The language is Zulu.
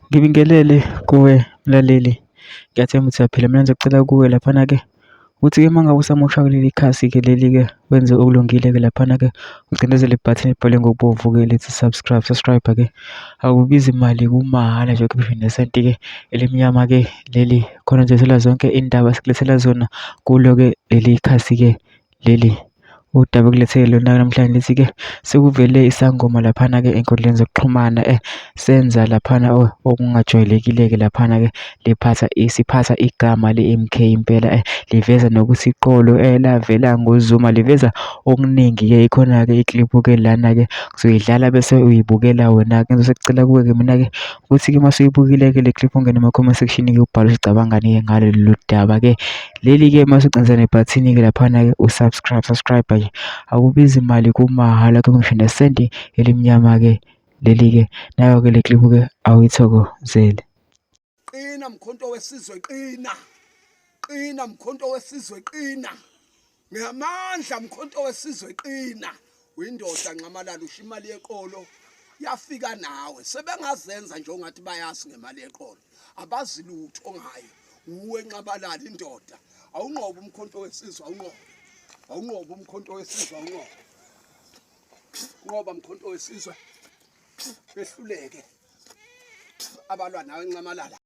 Ngibingelele kuwe mlaleli, ngiyathemba ukuthi uyaphila. Mina ngizocela kuwe laphana-ke ukuthi-ke uma ngabe usamosha kuleli khasi-ke leli-ke wenze okulungile-ke laphana-ke ucindezele ibhathini elibhalwe ngokubomvu-ke lithi subscribe-ke akubizi imali, kumahhala nje ukhiphe nesenti-ke elimnyama-ke leli khona nje zonke iy'ndaba sikulethela zona kulo-ke leli khasi-ke leli udaba ekulethele lona namhlanje lithi-ke sekuvele isangoma laphana-ke ey'nkundleni zokuxhumana senza laphana okungajwayelekile-ke laphana-ke siphatha igama le-M_K impela liveza nokuthi iqolo lavela ngoZuma liveza okuningi-ke ikhona-ke ikliphu-ke lana-ke kuzoyidlala bese uyibukela wena-ke. Ngizosekucela kuwe-ke mina-ke ukuthi-ke uma usuyibukile-ke le kliphu ungene ema-comment section-ke ubhale usicabangani-ke ngalolu daba-ke leli-ke uma usucinze nebhathini-ke laphana-ke subscribe nje akubizi imali, kumahhala ke ngisho nesenti elimnyama-ke leli-ke nayo-ke le kliphu-ke awuyithokozele. Qina mkhonto wesizwe, qina qina mkhonto wesizwe, qina ngamandla mkhonto wesizwe, qina uyindoda Nxamalala, usho imali yeqolo yafika nawe. Sebengazenza nje ongathi bayazi ngemali yeqolo, abazi lutho ngayo. Uwe Nxamalala indoda, awunqoba umkhonto wesizwe, awunqoba umkhonto wesizwe, nqoba mkhonto wesizwe behluleke abalwa nawe Nxamalala.